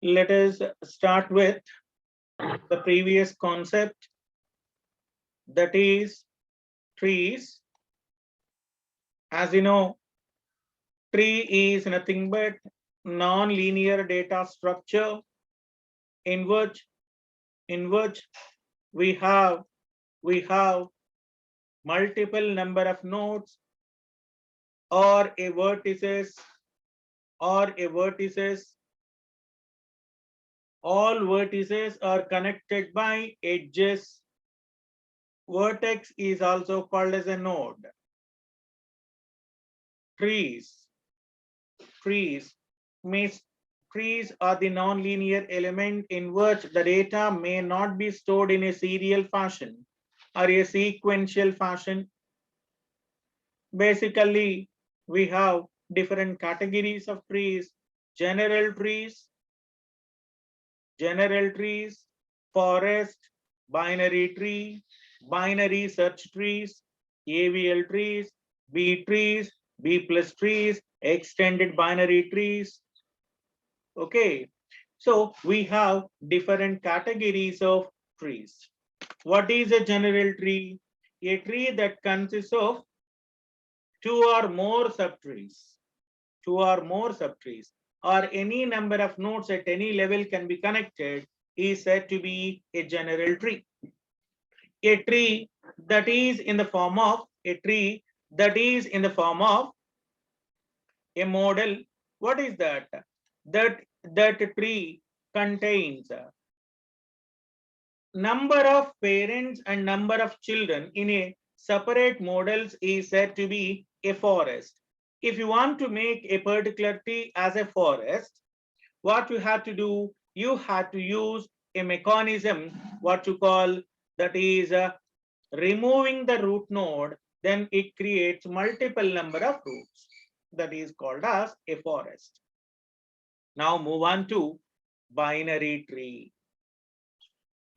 Let us start with the previous concept, that is trees. As you know, tree is nothing but non-linear data structure in which we have multiple number of nodes or a vertices all vertices are connected by edges. Vertex is also called as a node. Trees means trees are the non-linear element in which the data may not be stored in a serial fashion or a sequential fashion. Basically, we have different categories of trees: general trees, forest, binary tree, binary search trees, AVL trees, B trees, B plus trees, extended binary trees. Okay, so we have different categories of trees. What is a general tree? A tree that consists of two or more subtrees, or any number of nodes at any level can be connected, is said to be a general tree. A tree that is in the form of a model. What is that? That tree contains number of parents and number of children in a separate models is said to be a forest. If you want to make a particular tree as a forest, what you have to do, you have to use a mechanism, what you call, that is removing the root node, then it creates multiple number of roots. That is called as a forest. Now move on to binary tree.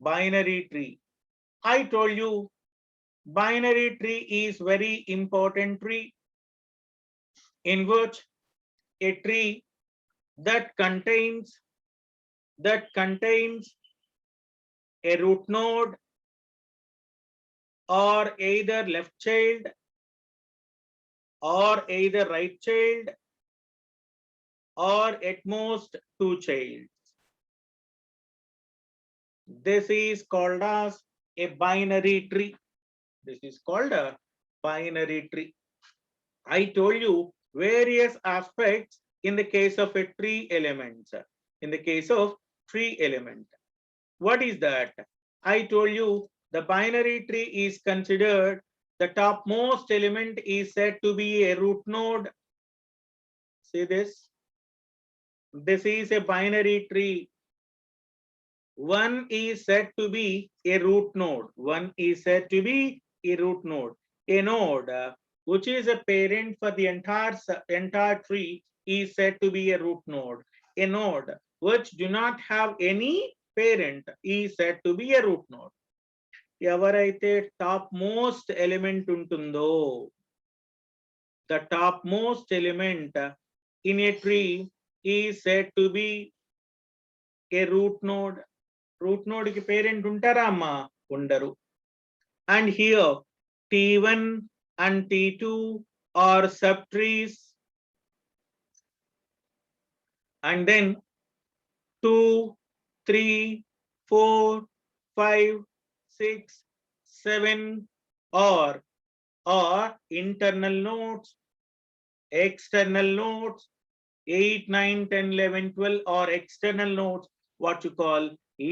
Binary tree. I told you binary tree is very important tree, in which a tree that contains a root node or either left child or either right child or at most two childs. This is called as a binary tree. This is called a binary tree. I told you various aspects in the case of a tree element. In the case of tree element, what is that? I told you the binary tree is considered the topmost element is said to be a root node. See this? This is a binary tree. One is said to be a root node. One is said to be a root node. A node which is a parent for the entire tree is said to be a root node. A node which do not have any parent is said to be a root node. ఎవరైతే top most element ఉంటుందో, the topmost element in a tree is said to be a root node. Root node ki parent untara amma? Undaru. And here T1 and T2 are subtrees, and then 2, 3, 4, 5, 6, 7 are internal nodes, external nodes. 8, 9, 10, 11, 12 are external nodes, what you call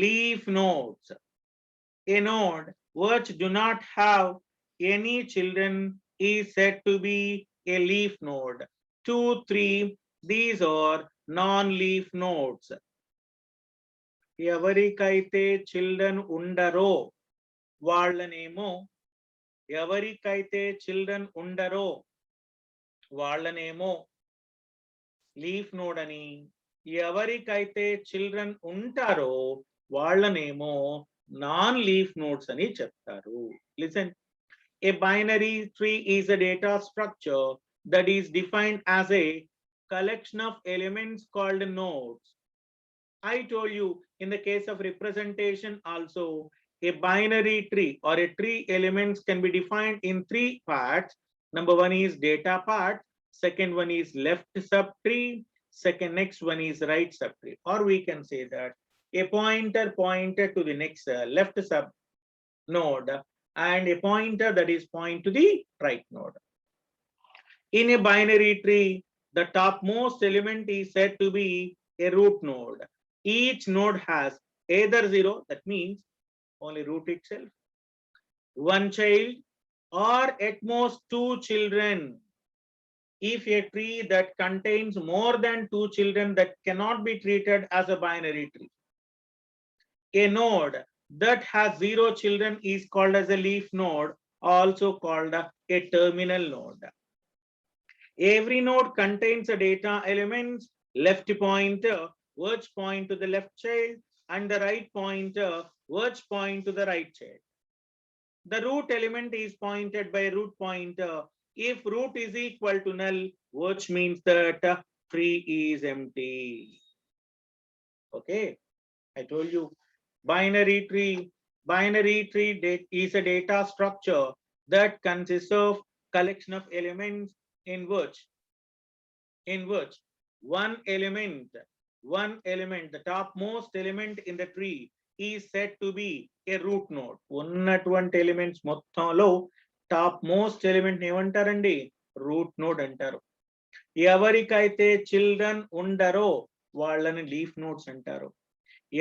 leaf nodes. A node which do not have any children is said to be a leaf node. 2, 3, these are non-leaf nodes. ఎవరికైతే children ఉండరో వాళ్ళనేమో leaf node అని, ఎవరికైతే children ఉంటారో వాళ్ళనేమో non leaf nodes అని చెప్తారు. Listen, a binary tree is a data structure that is defined as a collection of elements called nodes. I told you in the case of representation also, a binary tree or a tree elements can be defined in three parts. Number one is data part, second one is left subtree, next one is right subtree. Or we can say that a pointer pointed to the next left sub node and a pointer that is point to the right node. In a binary tree, the topmost element is said to be a root node. Each node has either 0, that means only root itself, one child, or at most 2 children. If a tree that contains more than 2 children, that cannot be treated as a binary tree. A node that has 0 children is called as a leaf node, also called a terminal node. Every node contains a data elements, left pointer, which point to the left child, and the right pointer, which point to the right child. The root element is pointed by root pointer. If root is equal to null, which means that tree is empty. Okay, I told you binary tree. Binary tree is a data structure that consists of collection of elements in which one element, the topmost element in the tree is said to be a root node. ఉన్నటువంటి elements మొత్తంలో top most element ఏమంటారండి? Root node అంటారు. ఎవరికైతే children ఉండరో వాళ్ళని leaf nodes అంటారు.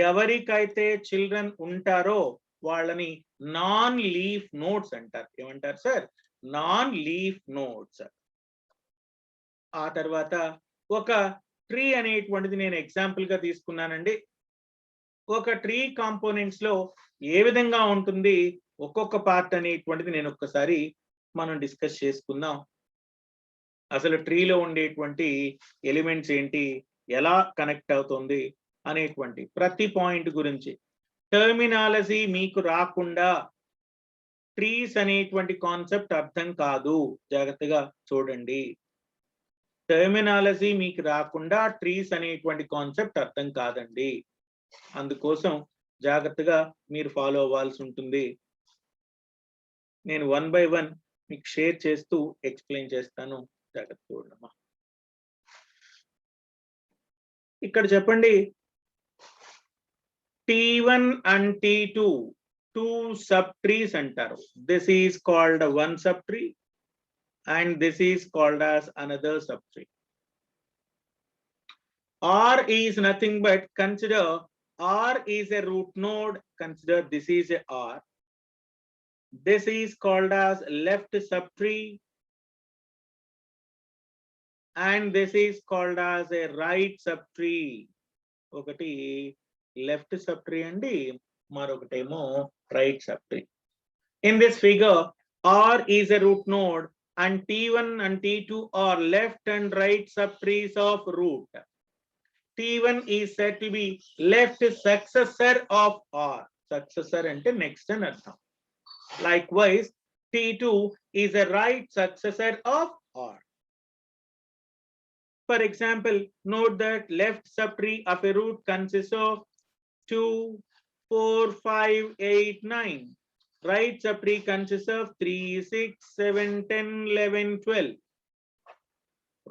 ఎవరికైతే children ఉంటారో వాళ్ళని నాన్ లీఫ్ నోడ్స్ అంటారు. ఏమంటారు సార్? Non leaf nodes. ఆ తర్వాత ఒక ట్రీ అనేటువంటిది నేను ఎగ్జాంపుల్ గా తీసుకున్నానండి. ఒక ట్రీ కాంపోనెంట్స్ లో ఏ విధంగా ఉంటుంది, ఒక్కొక్క పార్ట్ అనేటువంటిది నేను ఒక్కసారి మనం డిస్కస్ చేసుకుందాం. అసలు ట్రీలో ఉండేటువంటి ఎలిమెంట్స్ ఏంటి, ఎలా కనెక్ట్ అవుతుంది అనేటువంటి ప్రతి పాయింట్ గురించి. టర్మినాలజీ మీకు రాకుండా ట్రీస్ అనేటువంటి కాన్సెప్ట్ అర్థం కాదు, జాగ్రత్తగా చూడండి. టర్మినాలజీ మీకు రాకుండా ట్రీస్ అనేటువంటి కాన్సెప్ట్ అర్థం కాదండి. అందుకోసం జాగ్రత్తగా మీరు ఫాలో అవ్వాల్సి ఉంటుంది. నేను 1 by 1 మీకు షేర్ చేస్తూ ఎక్స్ప్లెయిన్ చేస్తాను, జాగ్రత్త చూడమ్మా. ఇక్కడ చెప్పండి, T1 and T2 two subtrees అంటారు. This is called one subtree and this is called as another subtree. R is nothing but, consider R is a root node, consider this is a R. This is called as left subtree and this is called as a right subtree. ఒకటి left subtree అండి, మరొకటేమో right subtree. In this figure, R is a root node and T1 and T2 are left and right subtrees of root. T1 is said to be left successor of R. Successor ante next అని అర్థం. Likewise, T2 is a right successor of R. For example, note that left subtree of a root consists of 2, 4, 5, 8, 9. Right subtree consists of 3, 6, 7, 10, 11, 12.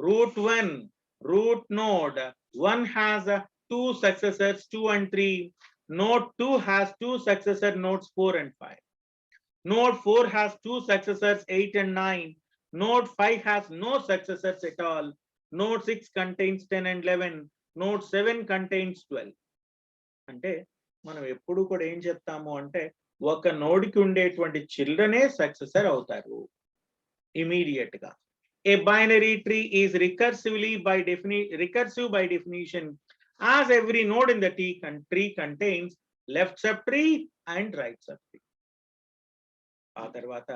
Root 1, root node 1 has 2 successors, 2 and 3. Node 2 has 2 successor, nodes 4 and 5. Node 4 has 2 successors, 8 and 9. Node 5 has no successors at all. Node 6 contains 10 and 11. Node 7 contains 12. అంటే మనం ఎప్పుడు కూడా ఏం చెప్తాము అంటే, ఒక node కి ఉండేటువంటి చిల్డ్రనే సక్సెసర్ అవుతారు ఇమీడియట్ గా. A binary tree is recursive by definition, as every node in the tree contains left subtree and right subtree. ఆ తర్వాత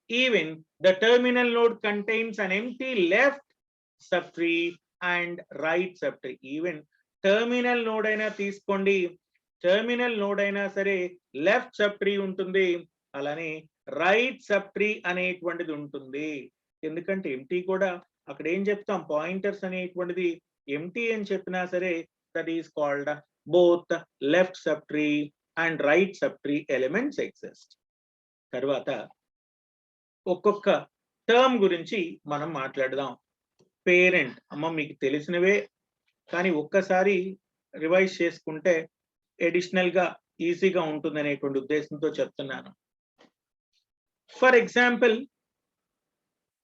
even the terminal node contains an empty left subtree and right subtree. Even terminal node అయినా తీసుకోండి, terminal node అయినా సరే left subtree ఉంటుంది, అలానే right subtree అనేటువంటిది ఉంటుంది. ఎందుకంటే ఎంటీ కూడా అక్కడ ఏం చెప్తాం, పాయింటర్స్ అనేటువంటిది ఎంటీ అని చెప్పినా సరే that is called both left sub tree and right sub tree elements exist. తర్వాత ఒక్కొక్క టర్మ్ గురించి మనం మాట్లాడదాం. పేరెంట్, అమ్మ మీకు తెలిసినవే కానీ ఒక్కసారి రివైజ్ చేసుకుంటే అడిషనల్ గా ఈజీగా ఉంటుంది అనేటువంటి ఉద్దేశంతో చెప్తున్నాను. For example,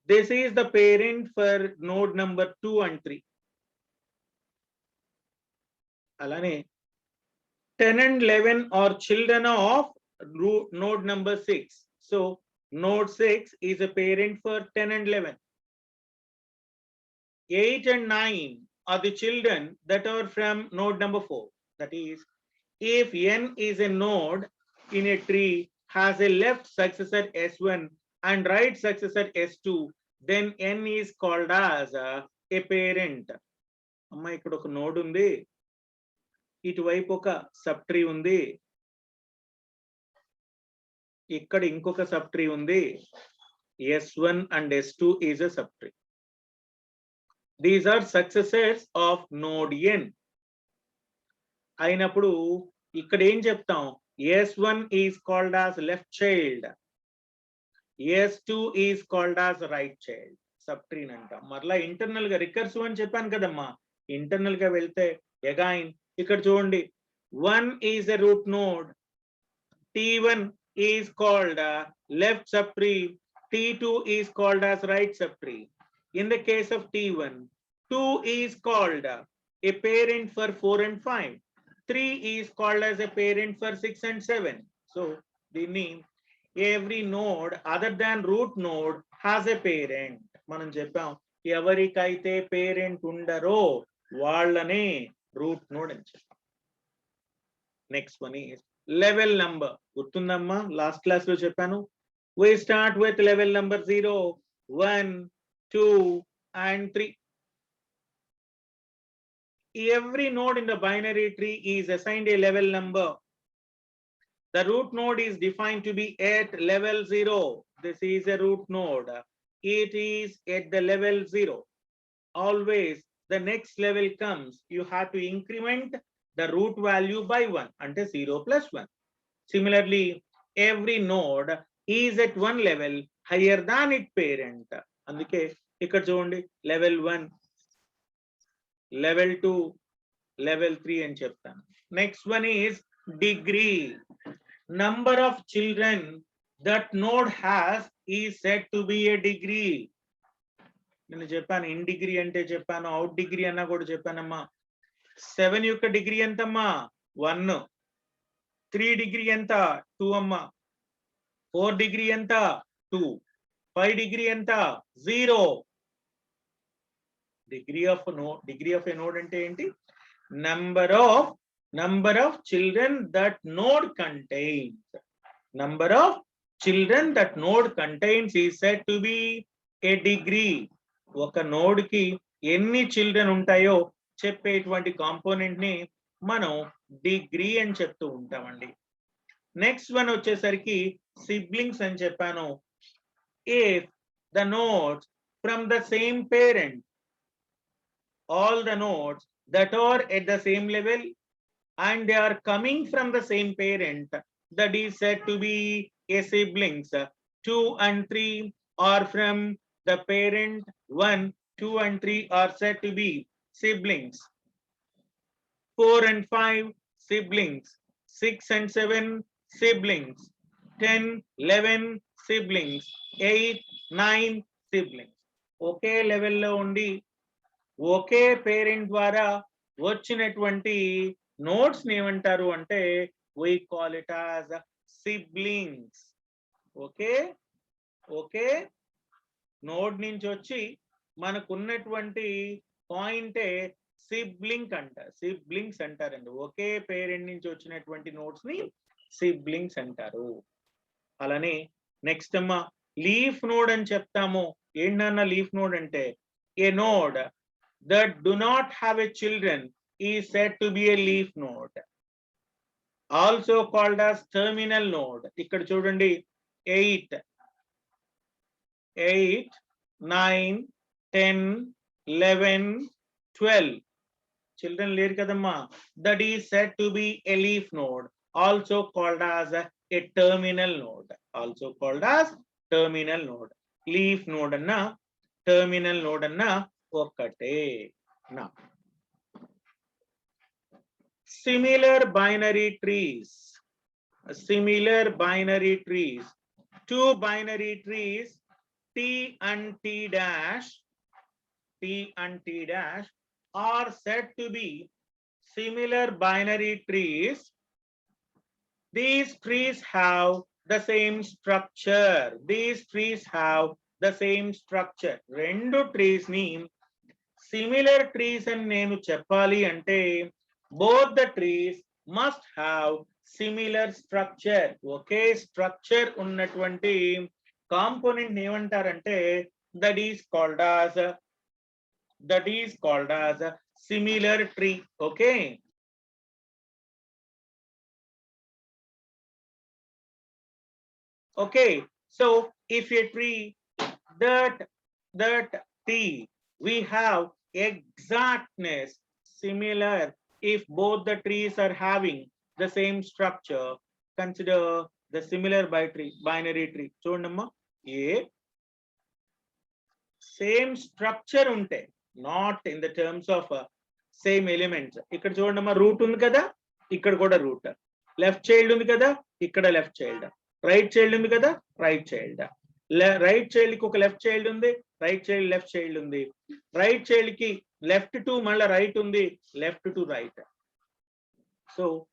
this is the parent for node number 2 and 3. అలానే 10 and 11 are children of node number 6. So node 6 is a parent for 10 and 11. 8 and 9 are the children that are from node number 4. That is, if n is a node in a tree has a left successor S1 and right successor S2, then n is called as a parent. అమ్మ ఇక్కడ ఒక node ఉంది, ఇటువైపు ఒక sub tree ఉంది, ఇక్కడ ఇంకొక sub tree ఉంది. S1 and S2 is a sub tree. These are successors of node n. అయినప్పుడు ఇక్కడ ఏం చెప్తాం, S1 is called as left child, S2 is called as right child. Sub tree అంటాం. మరలా ఇంటర్నల్ గా రికర్సివ్ అని చెప్పాను కదమ్మా, ఇంటర్నల్ గా వెళ్తే అగైన్ ఇక్కడ చూడండి, 1 is a root node, T1 is called left subtree, T2 is called as right subtree. In the case of T1, 2 is called a parent for 4 and 5. 3 is called as a parent for 6 and 7. So the name, every node other than root node has a parent. మనం చెప్పాం, ఎవరికైతే parent ఉండరో వాళ్ళనే route node అని చెప్పాం. Next one is level number. గుర్తుందమ్మా, last class లో చెప్పాను. We start with level number 0, 1, 2 and 3. Every node in the binary tree is assigned a level number. The root node is defined to be at level 0. This is a root node. It is at the level 0. Always the next level comes, you have to increment the root value by 1 ante 0 plus 1. Similarly, every node is at one level higher than its parent. అందుకే ఇక్కడ చూడండి, level 1, level 2, level 3 అని చెప్తాను. Next one is degree. Number of children that node has is said to be A degree. నేను చెప్పాను, in degree అంటే చెప్పాను, out degree అన్నా కూడా చెప్పానమ్మా. 7 యొక్క డిగ్రీ ఎంతమ్మా? 1. 3 డిగ్రీ ఎంత? 2 అమ్మా. 4 డిగ్రీ ఎంత? 2. 5 డిగ్రీ ఎంత? 0. డిగ్రీ ఆఫ్ a node అంటే ఏంటి? number of children that node contains. Number of children that node contains is said to be a degree. ఒక నోడ్ కి ఎన్ని చిల్డ్రన్ ఉంటాయో చెప్పేటువంటి కాంపోనెంట్ ని మనం డిగ్రీ అని చెప్తూ ఉంటామండి. నెక్స్ట్ వన్ వచ్చేసరికి సిబ్లింగ్స్ అని చెప్పాను. If the nodes from the same parent, all the nodes that are at the same level and they are coming from the same parent, that is said to be a siblings. 2 and 3 are from the parent 1. 2 and 3 are said to be siblings. 4 and 5 siblings. 6 and 7 siblings. 10, 11 siblings. 8, 9 siblings. ఒకే లెవెల్లో ఉండి ఒకే parent ద్వారా వచ్చినటువంటి nodes ఏమంటారు అంటే we call it as siblings. Okay node నుంచి వచ్చి మనకున్నటువంటి పాయింటే సిబ్లింగ్స్ అంటారండి. ఒకే పేరెంట్ నుంచి వచ్చినటువంటి నోడ్స్ ని సిబ్లింగ్స్ అంటారు. అలానే నెక్స్ట్ అమ్మా లీఫ్ నోడ్ అని చెప్తాము. ఏంటన్నా లీఫ్ నోడ్ అంటే, ఏ node that do not have a children is said to be a leaf node, also called as terminal node. ఇక్కడ చూడండి, 8, 9, 10, 11, 12. Children later kadamma. That is said to be a leaf node, also called as a terminal node. Also called as terminal node. Leaf node anna, terminal node anna okate. Now, similar binary trees. Similar binary trees. Two binary trees, T and T dash, T and T dash are said to be similar binary trees. These trees have the same structure. These trees have the same structure. Rendu trees ni similar trees and nenu cheppali ante both the trees must have similar structure. Okay, structure unnatvanti component emantarante that is called as a similar tree. Okay. Okay, so if a tree that tree we have exactness similar, if both the trees are having the same structure, consider the similar binary tree. Chudamma, a same structure unte, not in the terms of same elements. Ikkada chudamma root undi kada, ikkada kuda root. Left child undi kada, ikkada left child. Right child undi kada, right child. Right child ki oka left child undi, right child left child undi. Right child ki left to malla right undi, left to right. So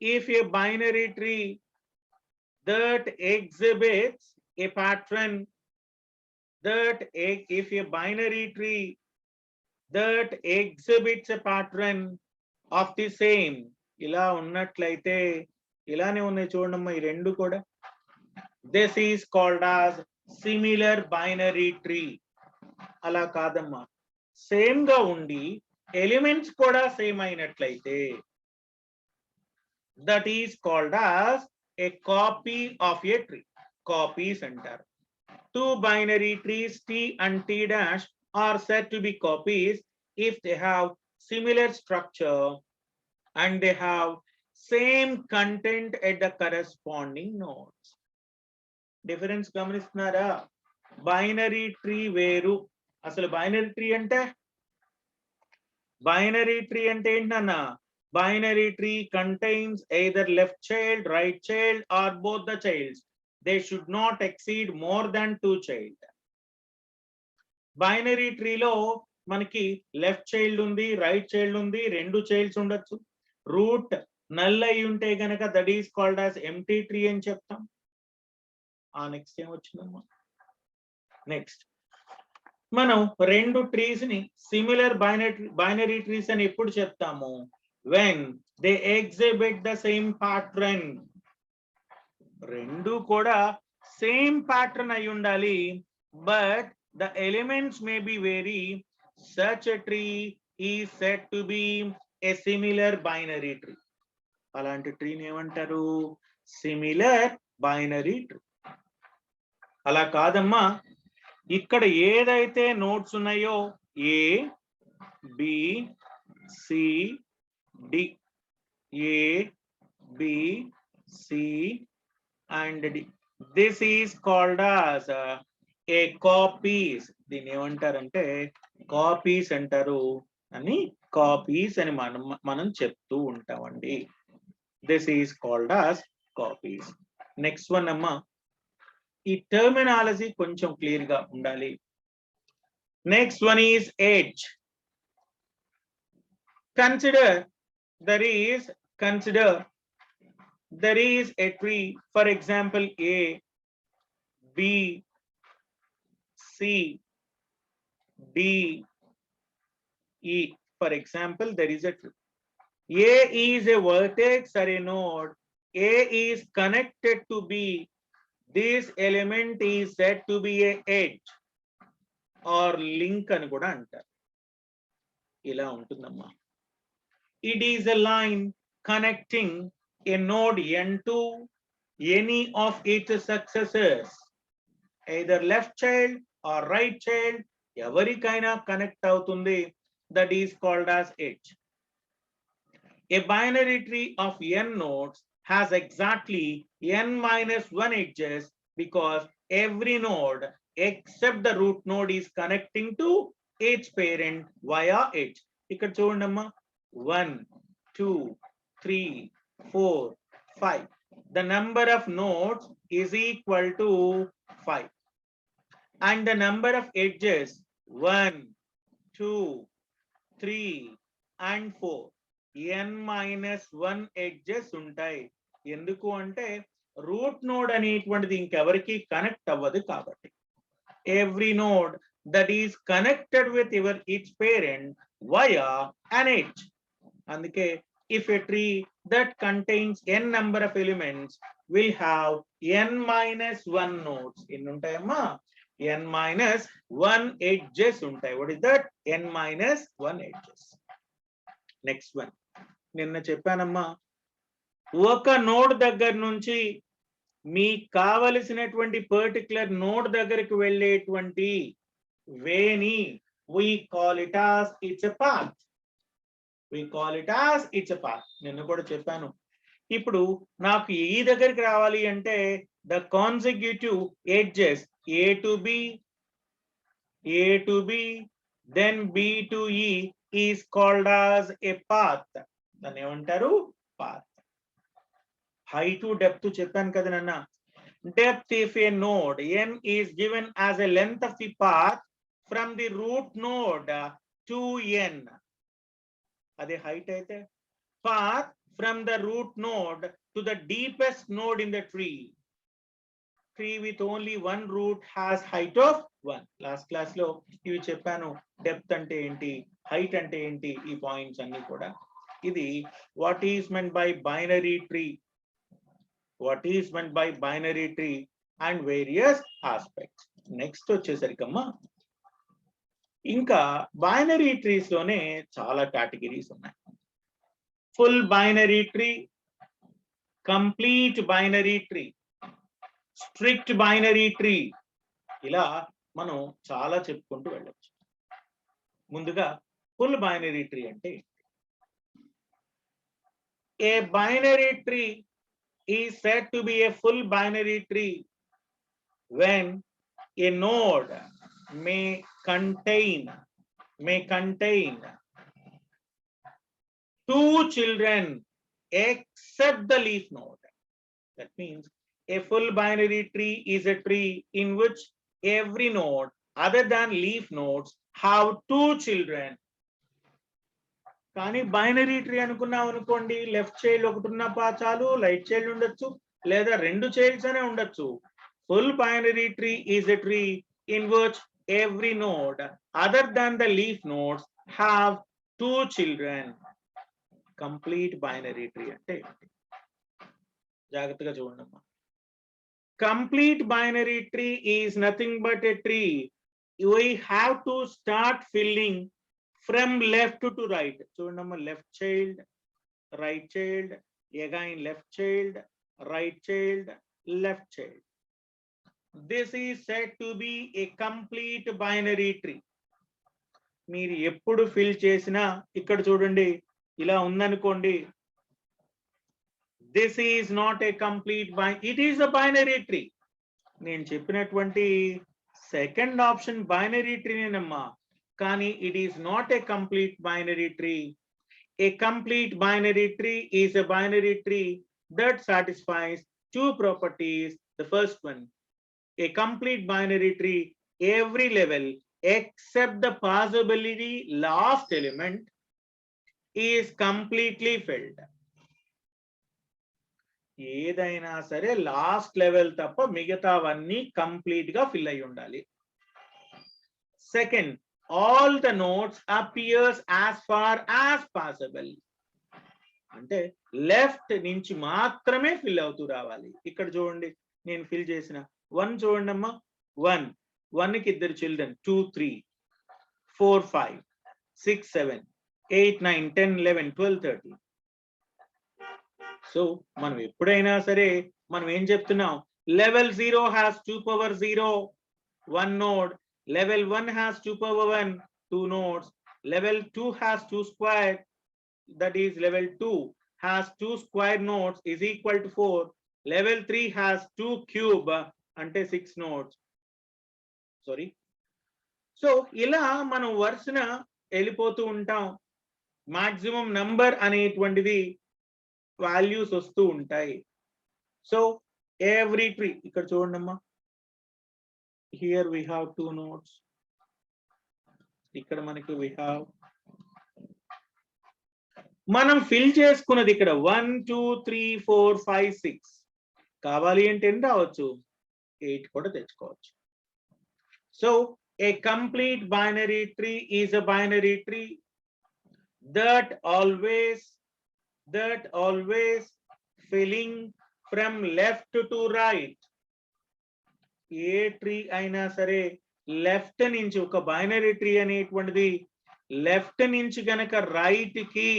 if a binary tree that exhibits a pattern, that if a binary tree that exhibits a pattern of the same, ila unnatlaite ilane unnai chudamma ee rendu kuda, this is called as similar binary tree. Ala kadamma, same ga undi elements kuda same ainatlaite that is called as a copy of a tree. Copies antaru. Two binary trees T and T dash are said to be copies if they have similar structure and they have same content at the corresponding nodes. Difference గమనిస్తున్నారా? Binary tree వేరు. అసలు binary tree అంటే ఏంటన్నా? Binary tree contains either left child, right child or both the childs. They should not exceed more than 2 child. Binary tree లో మనకి left child ఉంది, right child ఉంది, రెండు childs ఉండొచ్చు. Root null అయి ఉంటే గనక that is called as empty tree అని చెప్తాం. నెక్స్ట్ ఏం వచ్చిందమ్మా? నెక్స్ట్ మనం రెండు ట్రీస్ ని సిమిలర్ బైనరీ ట్రీస్ అని ఎప్పుడు చెప్తాము? when they exhibit the same pattern. రెండు కూడా సేమ్ ప్యాటర్న్ అయి ఉండాలి, but the elements may be vary. Such a tree is said to be a similar binary tree. అలాంటి ట్రీని ఏమంటారు? Similar binary tree. అలా కాదమ్మా, ఇక్కడ ఏదైతే నోట్స్ ఉన్నాయో A B C D, A B C and D. This is called as a copies. దీన్ని ఏమంటారంటే కాపీస్ అంటారు అని, కాపీస్ అని మనం చెప్తూ ఉంటామండి. This is called as copies. Next one అమ్మా, ఈ టర్మినాలజీ కొంచెం క్లియర్ గా ఉండాలి. Next one is edge. Consider there is a tree, for example A, B, C, D, E. For example, there is a tree. A is a vertex or a node. A is connected to B. This element is said to be a edge or link అని కూడా అంటారు. ఇలా ఉంటుందమ్మా. It is a line connecting a node n to any of its successors, either left child or right child, ఎవరికైనా connect అవుతుంది. That is called as edge. A binary tree of n nodes has exactly n minus 1 edges because every node except the root node is connecting to its parent via edge. ఇక్కడ చూడండి అమ్మా, 1 2 3 4 5. The number of nodes is equal to 5 and the number of edges 1 2 3 and 4. n minus 1 edges ఉంటాయి. ఎందుకు అంటే root node అనేటువంటిది ఇంకెవరికి connect అవ్వదు కాబట్టి. Every node that is connected with its parent via an edge. అందుకే if a tree that contains n number of elements will have n minus 1 nodes. ఎన్ని ఉంటాయమ్మా? n minus 1 edges ఉంటాయి. What is that? n minus 1 edges. Next one, నిన్న చెప్పానమ్మా, ఒక node దగ్గర నుంచి మీకు కావలసినటువంటి particular node దగ్గరికి వెళ్ళేటువంటి వేని we call it as it's a path. We call it as it's a path. నిన్న కూడా చెప్పాను. ఇప్పుడు నాకు ఈ దగ్గరికి రావాలి అంటే the consecutive edges a to b then b to e is called as a path. దాన్ని ఏమంటారు? పాత్. హైట్ టు డెప్త్ చెప్పాను కదా నాన్న. Depth if a node n is given as a length of the path from the root node to n, అదే height అయితే path from the root node to the deepest node in the tree. Tree with only one root has height of 1. Last class లో ఇవి చెప్పాను. Depth అంటే ఏంటి, height అంటే ఏంటి, ఈ పాయింట్స్ అన్ని కూడా. ఇది what is meant by binary tree, what is meant by binary tree and various aspects. Next వచ్చేసరికమ్మా, ఇంకా బైనరీ ట్రీస్ లోనే చాలా కేటగిరీస్ ఉన్నాయి. Full binary tree, complete binary tree, strict binary tree, ఇలా మనం చాలా చెప్పుకుంటూ వెళ్ళొచ్చు. ముందుగా ఫుల్ బైనరీ ట్రీ అంటే ఏ binary tree is said to be a full binary tree when a node may contain two children except the leaf node. That means a full binary tree is a tree in which every node other than leaf nodes have two children. కానీ binary tree అనుకున్నాం అనుకోండి, left child ఒకటి ఉన్న చాలు, right child ఉండొచ్చు, లేదా రెండు child's అనే ఉండొచ్చు. Full binary tree is a tree in which every node other than the leaf nodes have two children. Complete binary tree అంటే జాగ్రత్తగా చూడండి అమ్మా. Complete binary tree is nothing but a tree we have to start filling from left to right. చూడండి, left child, right child, again left child, right child, left child. This is said to be a complete binary tree. మీరు ఎప్పుడు fill చేసినా ఇక్కడ చూడండి ఇలా ఉందనుకోండి, this is not a complete it is a binary tree. నేను చెప్పినటువంటి second option binary ట్రీనేనమ్మా, కానీ it is not a complete binary tree. A complete binary tree is a binary tree that satisfies two properties. The first one, a complete binary tree, every level except the possibility last element is completely filled. ఏదైనా సరే last level తప్ప మిగతావన్నీ complete గా fill అయి ఉండాలి. Second, all the nodes appears as far as possible. అంటే left నుంచి మాత్రమే ఫిల్ అవుతూ రావాలి. ఇక్కడ చూడండి నేను ఫిల్ చేసిన 1 చూడండి అమ్మా, 1 కి ఇద్దరు చిల్డ్రన్ 2 3 4 5 6 7 8 9 10 11 12 13. సో మనం ఎప్పుడైనా సరే మనం ఏం చెప్తున్నాం, level 0 has 2 power 0 1 node, Level 1 has 2 power 1, 2 nodes. Level 2 has 2 square, that is level 2 has 2 square nodes is equal to 4. Level 3 has 2 cube ante 6 nodes. Sorry. So ఇలా మనం వరుసన వెళ్ళిపోతూ ఉంటాం. మాక్సిమం నంబర్ అనేటువంటిది వాల్యూస్ వస్తూ ఉంటాయి. సో ఎవ్రీ ట్రీ ఇక్కడ చూడండి అమ్మా, here we have 2 nodes, ఇక్కడ మనకి we have, మనం ఫిల్ చేసుకున్నది ఇక్కడ 1 2 3 4 5 6 కావాలి అంటే ఎంత రావచ్చు, 8 కూడా తెచ్చుకోవచ్చు. So a complete binary tree is a binary tree that always filling from left to right. A tree అయినా సరే లెఫ్ట్ నుంచి, ఒక బైనరీ ట్రీ అనేటువంటిది లెఫ్ట్ నుంచి గనక రైట్ కి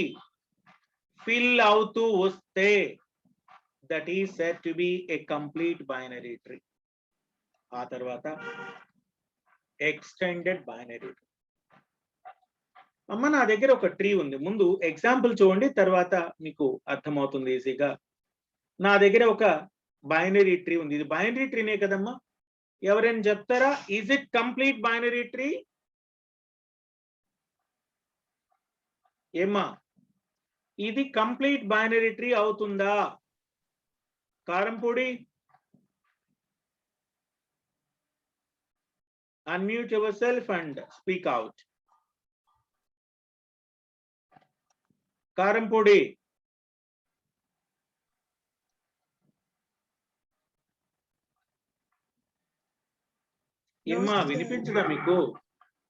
ఫిల్ అవుతూ వస్తే that is said to be A complete binary tree. ఆ తర్వాత ఎక్స్టెండెడ్ బైనరీ ట్రీ. అమ్మ నా దగ్గర ఒక ట్రీ ఉంది, ముందు ఎగ్జాంపుల్ చూడండి, తర్వాత మీకు అర్థమవుతుంది ఈజీగా. నా దగ్గర ఒక బైనరీ ట్రీ ఉంది, ఇది బైనరీ ట్రీనే కదమ్మా, ఎవరైనా చెప్తారా? Is it complete binary tree? ఏమ్మా ఇది కంప్లీట్ బైనరీ ట్రీ అవుతుందా? Karampudi, unmute yourself and speak out. Karampudi, ఏమ్మా వినిపించదా మీకు?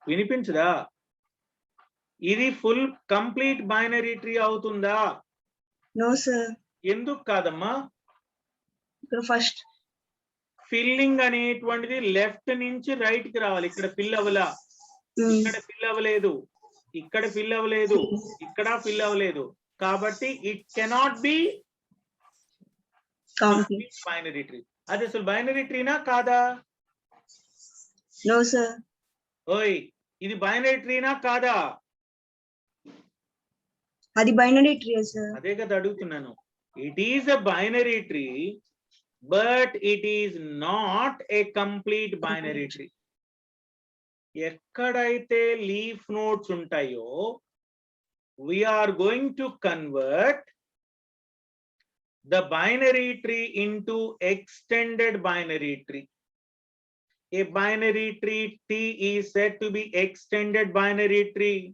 వినిపించదా? ఇది ఫుల్ కంప్లీట్ బైనరీ ట్రీ అవుతుందా? No sir. ఎందుకు కాదమ్మా? ఫస్ట్ ఫిల్లింగ్ అనేటువంటిది లెఫ్ట్ నుంచి రైట్ కి రావాలి. ఇక్కడ ఫిల్ అవ్వలా, ఇక్కడ ఫిల్ అవ్వలేదు, ఇక్కడ ఫిల్ అవ్వలేదు, ఇక్కడ ఫిల్ అవ్వలేదు, కాబట్టి it cannot be binary tree. అది అసలు బైనరీ ట్రీనా కాదా? No sir. ఓయ్ ఇది బైనరీ ట్రీనా కాదా? అది బైనరీ ట్రీ సార్. అదే కదా అడుగుతున్నాను. It is a binary tree but it is not a complete binary tree. ఎక్కడైతే లీఫ్ నోడ్స్ ఉంటాయో we are going to convert the binary tree into extended binary tree. A binary tree T is said to be extended binary tree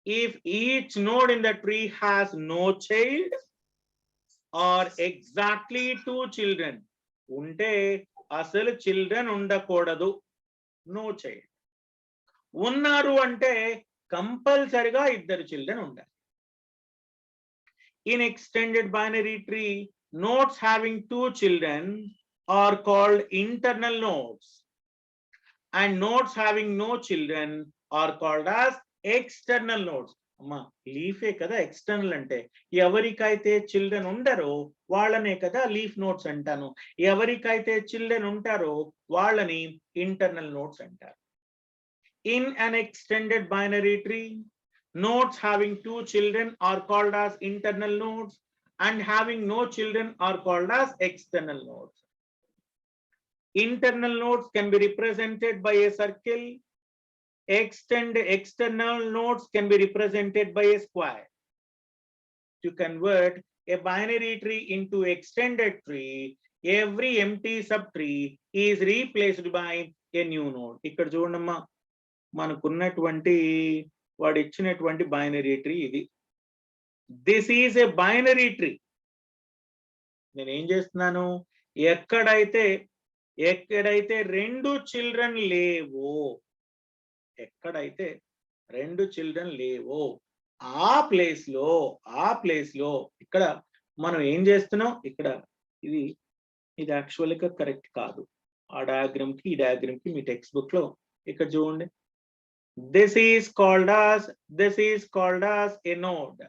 if each node in the tree has no child or exactly 2 children. ఉంటే అసలు children ఉండకూడదు, no child. ఉన్నారు అంటే కంపల్సరిగా 2 children ఉండాలి. In extended binary tree, nodes having 2 children are called internal nodes and nodes having no children are called as external nodes. అమ్మా లీఫే కదా external అంటే, ఎవరికైతే చిల్డ్రన్ ఉండరో వాళ్ళనే కదా లీఫ్ నోడ్స్ అంటాను, ఎవరికైతే చిల్డ్రన్ ఉంటారో వాళ్ళని ఇంటర్నల్ నోడ్స్ అంటారు. In an extended binary tree, nodes having 2 children are called as internal nodes and having no children are called as external nodes. Internal nodes can be represented by a circle. External nodes can be represented by a square. To convert a binary tree into extended tree, every empty subtree is replaced by a new node. ఇక్కడ చూడమ్మా, మనకున్నటువంటి వాడు ఇచ్చినటువంటి binary tree ఇది. This is a binary tree. నేను ఏం చేస్తున్నాను, ఎక్కడైతే 2 చిల్డ్రన్ లేవో, ఎక్కడైతే 2 చిల్డ్రన్ లేవో ఆ ప్లేస్ లో ఇక్కడ మనం ఏం చేస్తున్నాం, ఇక్కడ ఇది యాక్చువల్ గా కరెక్ట్ కాదు. ఆ డయాగ్రామ్ కి ఈ డయాగ్రామ్ కి మీ టెక్స్ట్ బుక్ లో ఇక్కడ చూడండి. This is called as a node.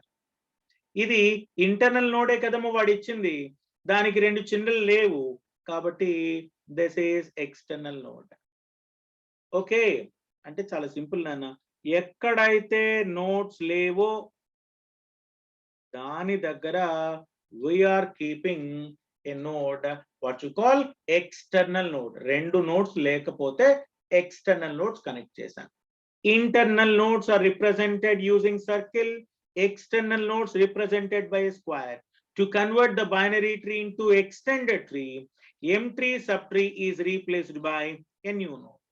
ఇది ఇంటర్నల్ నోడే కదమ్మా వాడు ఇచ్చింది, దానికి 2 చిల్డ్రన్ లేవు కాబట్టి this is external node. Okay అంటే చాలా సింపుల్ నాన్న. ఎక్కడైతే నోట్స్ లేవో దాని దగ్గర we are keeping a node what you call external node. రెండు నోట్స్ లేకపోతే ఎక్స్టర్నల్ నోట్స్ కనెక్ట్ చేశాను. Internal nodes are represented using circle, external nodes represented by a square. To convert the binary tree into extended tree, M3 subtree is replaced by a new node.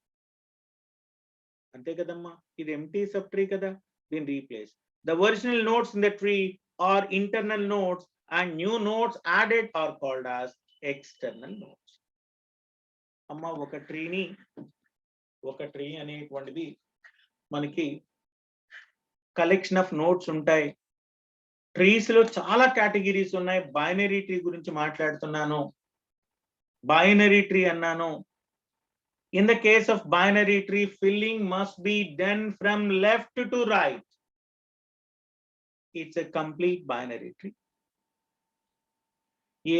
ante kadamma idi empty subtree kada, then replace. The original nodes in the tree are internal nodes and new nodes added are called as external nodes. amma oka tree అనేటువంటిది మనకి collection of notes ఉంటాయి. Trees లో చాలా categories ఉన్నాయి. Binary tree గురించి మాట్లాడుతున్నాను. Binary tree అన్నాను. In the case of binary tree filling must be done from left to right. It's a complete binary tree.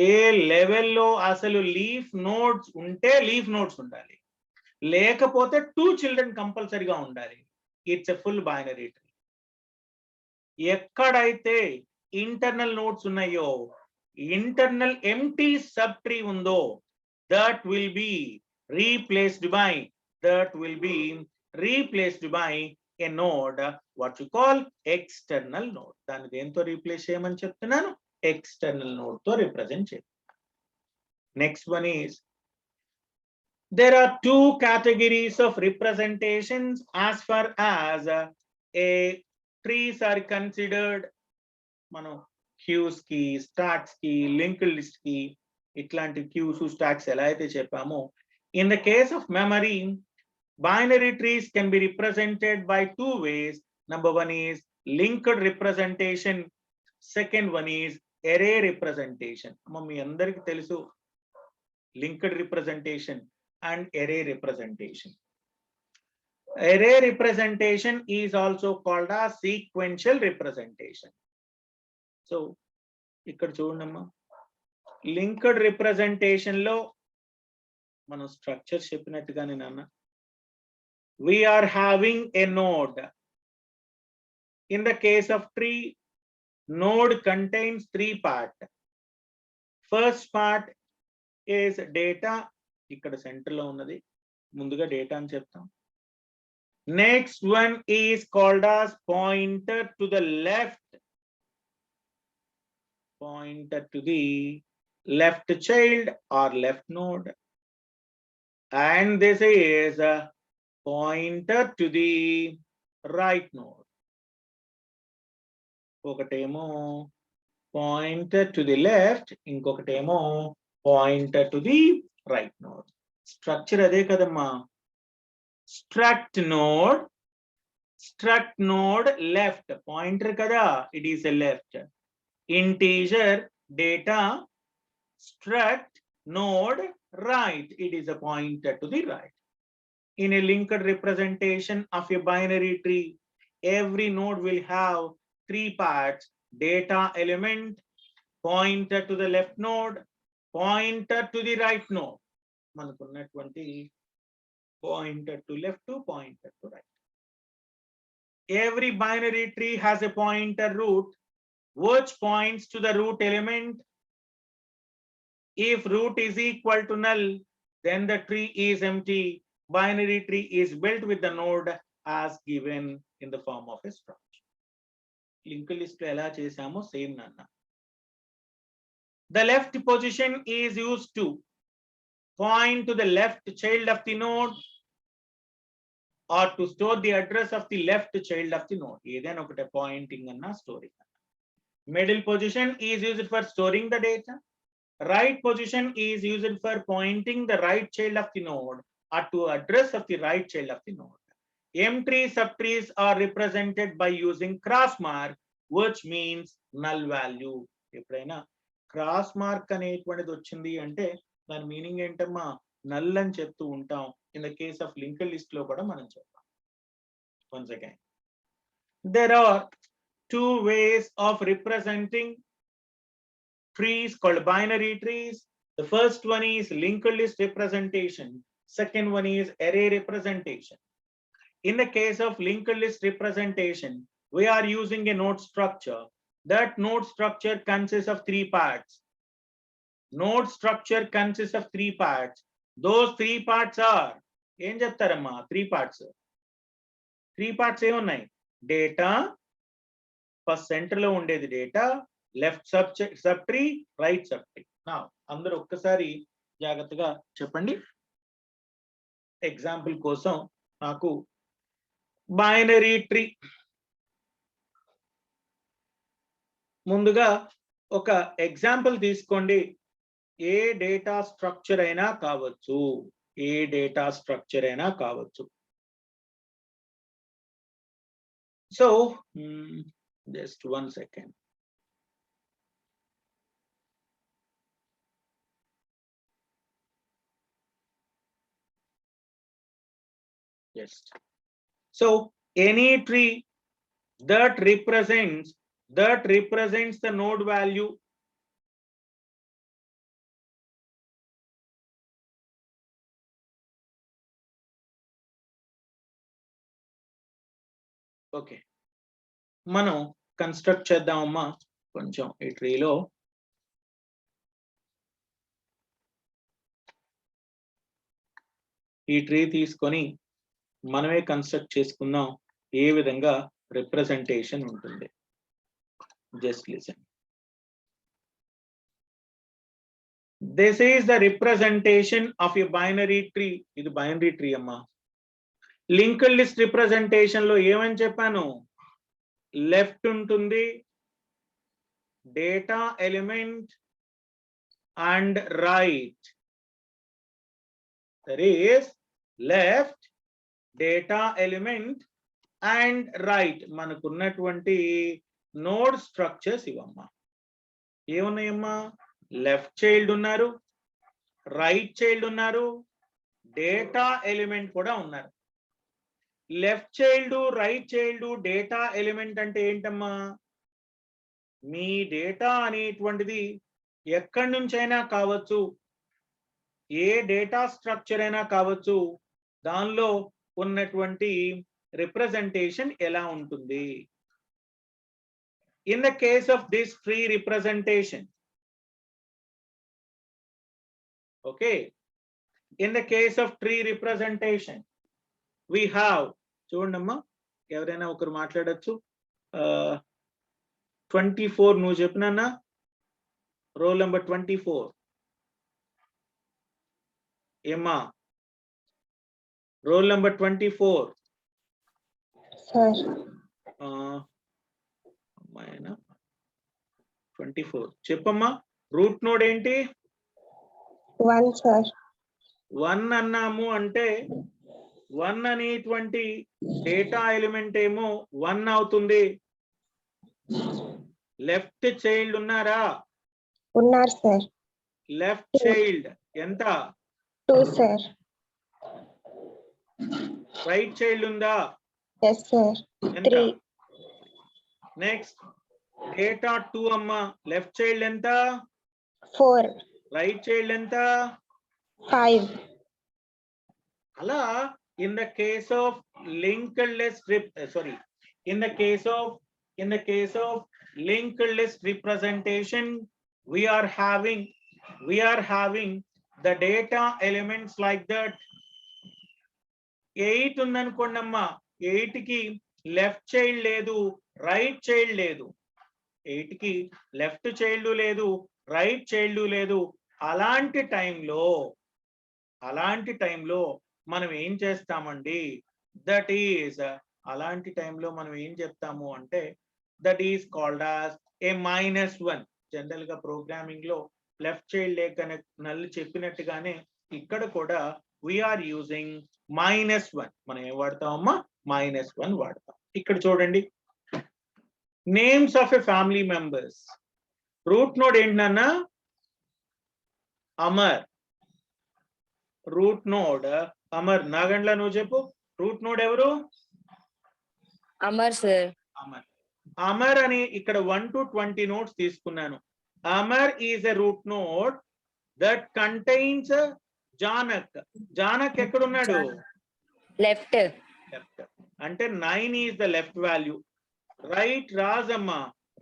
ఏ లెవెల్లో అసలు లీఫ్ నోడ్స్ ఉంటే లీఫ్ నోడ్స్ ఉండాలి, లేకపోతే 2 చిల్డ్రన్ కంపల్సరీగా ఉండాలి. It's a full binary tree. ఎక్కడైతే ఇంటర్నల్ నోడ్స్ ఉన్నాయో, ఇంటర్నల్ ఎంటీ సబ్ ట్రీ ఉందో, that will be replaced by A node what you call external node. దాన్ని దేంతో రీప్లేస్ చేయమని చెప్తున్నాను? ఎక్స్టర్నల్ నోడ్ తో రిప్రజెంట్ చేయాలి. Next one is there are 2 categories of representations as far as a trees are considered. మనం queues కి, stacks కి, linked list కి ఇట్లాంటి క్యూస్ స్టాక్స్ ఎలా అయితే చెప్పామో, in the case of memory binary trees can be represented by 2 ways. Number 1 is linked representation, second one is array representation. అమ్మ మీ అందరికి తెలుసు linked representation and array representation. Array representation is also called as sequential representation. So ఇక్కడ చూడమ్మా, linked representation లో మనం structure చెప్పినట్టుగానే నాన్న, we are having a node. In the case of tree, node contains 3 parts. First part is data. ఇక్కడ centre లో ఉన్నది, ముందుగా డేటా అని చెప్తాం. Next one is called as pointer to the left, pointer to the left child or left node, and this is a pointer to the right node. ఒకటేమో pointer to the left, ఇంకొకటేమో pointer to the right node. Structure అదే కదమ్మా. struct node left, pointer kada, it is a left. Integer data, struct node right, it is a pointer to the right. In a linked representation of a binary tree, every node will have 3 parts: data element, pointer to the left node, pointer to the right node. మనకున్నటువంటి pointer to left to pointer to right. Every binary tree has a pointer root which points to the root element. If root is equal to null, then the tree is empty. Binary tree is built with the node as given in the form of a structure. Linked list lo ela chesamo same nanna. The left position is used to point to the left child of the node or to store the address of the left child of the node. Edaina okate pointing anna storing. Middle position is used for storing the data. Right position is used for pointing the right child of the node or to address of the right child of the node. M3 subtrees are represented by using cross mark, which means null value. ఎప్పుడైనా cross mark అనేటువంటిది వచ్చింది అంటే దాని meaning ఏంటమ్మా? Null అని చెప్తూ ఉంటాం. In the case of linked list లో కూడా మనం చెప్తాం. Once again, there are 2 ways of representing trees called binary trees. The first one is linked list representation. Second one is array representation. In the case of linked list representation, we are using a node structure. That node structure consists of 3 parts. Node structure consists of 3 parts. Those 3 parts are ఏం చెప్తారమ్మా 3 parts. 3 parts ఏమున్నాయి? Data, first centre లో ఉండేది data, left sub tree, right sub tree. నా అందరూ ఒక్కసారి జాగ్రత్తగా చెప్పండి. Example కోసం నాకు బైనరీ ట్రీ. ముందుగా ఒక ఎగ్జాంపుల్ తీసుకోండి. ఏ డేటా స్ట్రక్చర్ అయినా కావచ్చు, ఏ డేటా స్ట్రక్చర్ అయినా కావచ్చు. So just 1 second. Just so any tree that represents the node value okay, మనం కన్స్ట్రక్ట్ చేద్దామమ్మా. కొంచెం ఈ ట్రీలో ఈ ట్రీ తీసుకొని మనమే కన్స్ట్రక్ట్ చేసుకుందాం ఏ విధంగా రిప్రజెంటేషన్ ఉంటుంది. Just listen. This is the representation of a binary tree. ఇది బైనరీ ట్రీ అమ్మా. లింక్డ్ లిస్ట్ రిప్రజెంటేషన్ లో ఏమని చెప్పాను? లెఫ్ట్ ఉంటుంది data element and right. That is left data element and right. మనకున్నటువంటి నోడ్ స్ట్రక్చర్స్ ఇవమ్మా. ఏమున్నాయమ్మా? లెఫ్ట్ చైల్డ్ ఉన్నారు, right child ఉన్నారు, data element కూడా ఉన్నారు. Left child, right child, data element అంటే ఏంటమ్మా? మీ డేటా అనేటువంటిది ఎక్కడి నుంచైనా కావచ్చు, ఏ డేటా స్ట్రక్చర్ అయినా కావచ్చు, దానిలో ఉన్నటువంటి రిప్రజెంటేషన్ ఎలా ఉంటుంది? In the case of this tree representation, okay, in the case of tree representation we have, చూడండమ్మా ఎవరైనా ఒకరు మాట్లాడొచ్చు. 24 నువ్వు చెప్పినా, రోల్ నెంబర్ 24 ఏమ్మా? Roll number 24 sir. అమ్మాయినా 24 చెప్పమ్మా. రూట్ నోడ్ ఏంటి? 1 సార్. 1 అన్నాము అంటే 1 అనేటువంటి డేటా ఎలిమెంట్ ఏమో 1 అవుతుంది. లెఫ్ట్ చైల్డ్ ఉన్నారా? ఉన్నారు సార్. లెఫ్ట్ చైల్డ్ ఎంత? 2 సార్. రైట్ చైల్డ్ ఉందా? Yes sir. ఎంత? 3. నెక్స్ట్ డేటా 2 అమ్మా. లెఫ్ట్ చైల్డ్ ఎంత? 4. రైట్ చైల్డ్ ఎంత? 5. అలా in the case of linked list in the case of linked list representation, we are having the data elements like that. 8 ఉందనుకోండమ్మా. 8 కి left child లేదు, right child లేదు. 8 కి left child లేదు, right child లేదు. అలాంటి టైంలో మనం ఏం చేస్తామండి? దట్ ఈస్ అలాంటి టైంలో మనం ఏం చెప్తాము అంటే that is called as a -1. General గా ప్రోగ్రామింగ్ లో లెఫ్ట్ చైల్డ్ లేక నల్లు చెప్పినట్టుగానే ఇక్కడ కూడా వీఆర్ యూజింగ్ -1. మనం ఏం వాడతామమ్మా? -1 వాడతాం. ఇక్కడ చూడండి, names of a family members. Root node ఏంటన్నా? అమర్. Root node Amar. నాగండ్ల నువ్వు చెప్పు. రూట్ నోడ్ ఎవరు? అమర్ సార్. అమర్. అమర్ అని ఇక్కడ 1 to 20 నోడ్స్ తీసుకున్నాను. Amar is a root node that contains జానక్ ఎక్కడున్నాడు? left, left. అంటే 9 is the left value. Right Raj అమ్మ,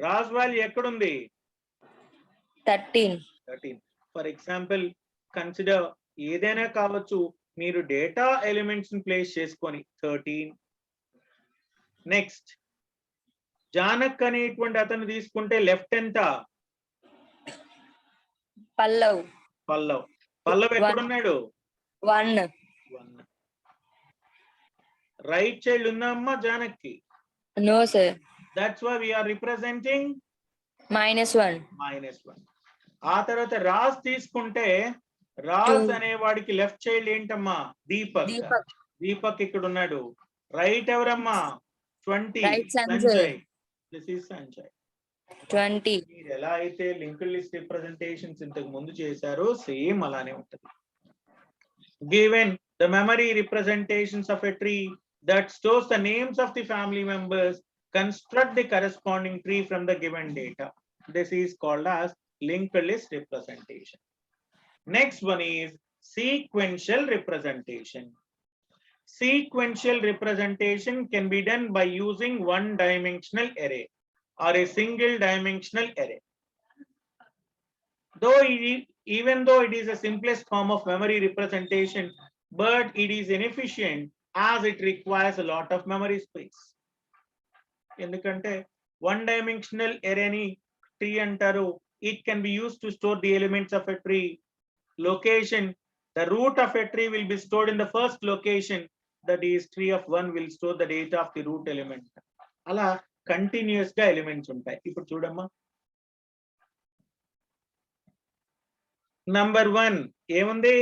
రాజ్ వాల్యూ ఎక్కడుంది? 13, 13. ఫర్ ఎగ్జాంపుల్ కన్సిడర్ ఏదైనా కావచ్చు, మీరు డేటా ఎలిమెంట్స్ ని ప్లేస్ చేసుకొని 13. నెక్స్ట్ జానక్ అనేటువంటి అతను తీసుకుంటే లెఫ్ట్ ఎంత? Pallav, పల్లవ్ ఎక్కడున్నాడు? 1, 1. రైట్ చైల్డ్ ఉందా అమ్మా జానక్కి? no sir, that's why we are representing -1, -1. ఆ తర్వాత రాజ్ తీసుకుంటే రాజ్ 2. అనేవాడికి లెఫ్ట్ చైల్డ్ ఏంటమ్మా? దీపక్. Deepak, దీపక్ ఇక్కడ ఉన్నాడు. రైట్ ఎవరమ్మా? 20. Right, Sanjay. Sanjay. This is Sanjay. 20, మీరు ఎలా అయితే లింక్డ్ లిస్ట్ రిప్రజెంటేషన్స్ ఇంతకు ముందు చేశారో సేమ్ అలానే ఉంటుంది. Given the memory representations of a tree that stores the names of the family members, construct the corresponding tree from the given data. This is called as linked list representation. Next one is sequential representation. Sequential representation can be done by using one-dimensional array or a single-dimensional array. Even though it is the simplest form of memory representation, but it is inefficient as it requires a lot of memory space. ఎందుకంటే one-dimensional array ni tree antaru. It can be used to store the elements of a tree. Location, the root of a tree will be stored in the first location. That is, tree of 1 will store the data of the root element. అలా continuous గా elements ఉంటాయి. ఇప్పుడు చూడమ్మా, number 1 ఏముంది?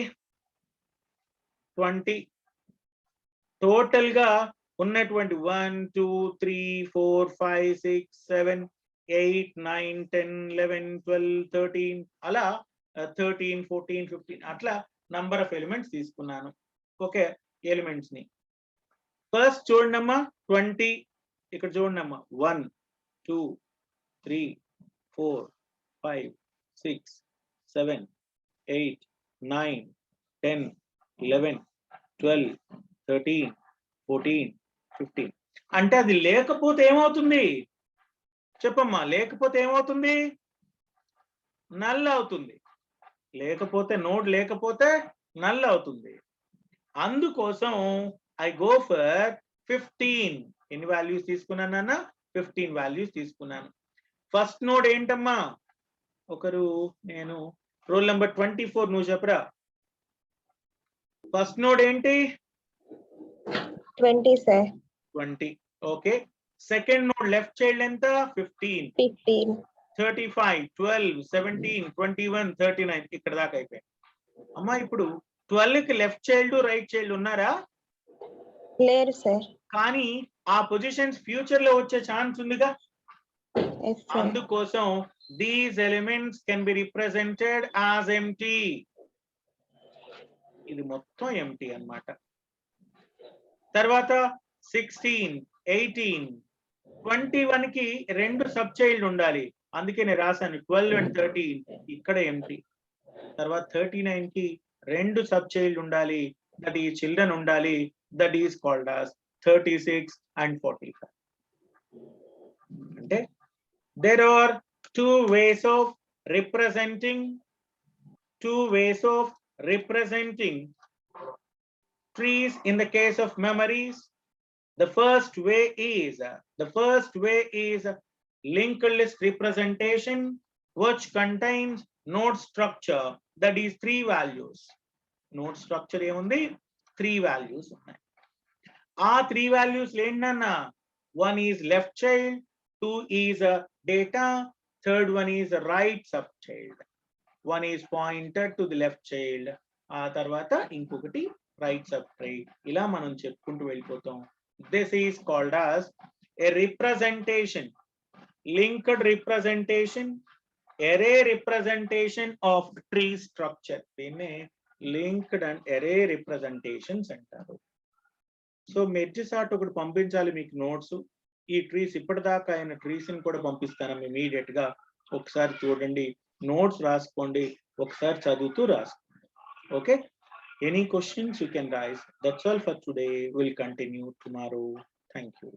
20. Total గా ఉన్నటువంటి 1 2 3 4 5 6 7 8 9 10 11 12 13 అలా 13 14 15 అట్లా నంబర్ ఆఫ్ ఎలిమెంట్స్ తీసుకున్నాను. ఓకే, ఎలిమెంట్స్ ని ఫస్ట్ చూడండమ్మా. 20 ఇక్కడ చూడండమ్మా. 1 2 3 4 5 6 7 8 9 10 11 12 13 14 15. అంటే అది లేకపోతే ఏమవుతుంది చెప్పమ్మా? లేకపోతే ఏమవుతుంది? నల్ అవుతుంది. లేకపోతే నోడ్ లేకపోతే నల్ అవుతుంది. అందుకోసం ఐ గో ఫర్ 15. ఎన్ని వాల్యూస్ తీసుకున్నానన్నా? 15 వాల్యూస్ తీసుకున్నాను. ఫస్ట్ నోడ్ ఏంటమ్మా? ఒకరు నేను రోల్ నెంబర్ 24 నువ్వు చెప్పరా. ఫస్ట్ నోడ్ ఏంటి? 20 sir. 20. Okay, second node left child ఎంత? 15. 15. 35 12 17 21 39 ఇక్కడ దాకా అయిపోయింది. అమ్మా ఇప్పుడు 12 కి లెఫ్ట్ చైల్డ్ రైట్ చైల్డ్ ఉన్నారా? లేరు సార్. కానీ ఆ పొజిషన్స్ ఫ్యూచర్ లో వచ్చే ఛాన్స్ ఉందిగా. Yes sir. అందుకోసం these elements can be represented as empty. ఇది మొత్తం ఎంటీ అన్నమాట. తర్వాత 16 18 21 కి రెండు సబ్ చైల్డ్ ఉండాలి. అందుకే నేను రాశాను 12 and 13 ఇక్కడ ఎంటీ. తర్వాత 39 కి రెండు సబ్ చైల్డ్ ఉండాలి. దట్ ఈ చిల్డ్రన్ ఉండాలి. That is called as 36 and 45. అంటే there are two ways of representing trees in the case of memories. The first way is linked list representation, which contains node structure, that is 3 values. Node structure ఏముంది? 3 values ఉన్నాయి. ఆ 3 values ఏంటన్నా? 1 is left child, 2 is data, third one is right subchild. 1 is pointed to the left child, ఆ తర్వాత ఇంకొకటి right subchild. ఇలా మనం చెప్పుకుంటూ వెళ్ళిపోతాం. This is called as a representation, linked representation, array representation of tree structure. దీన్నే linked and array representations అంటారు. So merge sort ఒకటి పంపించాలి మీకు నోట్స్. ఈ ట్రీస్ ఇప్పటిదాకా అయిన ట్రీస్ ని కూడా పంపిస్తాను ఇమీడియట్ గా. ఒకసారి చూడండి, నోట్స్ రాసుకోండి, ఒకసారి చదువుతూ రాసుకోండి. Okay, Any questions you can raise. That's all for today. We'll continue tomorrow. Thank you.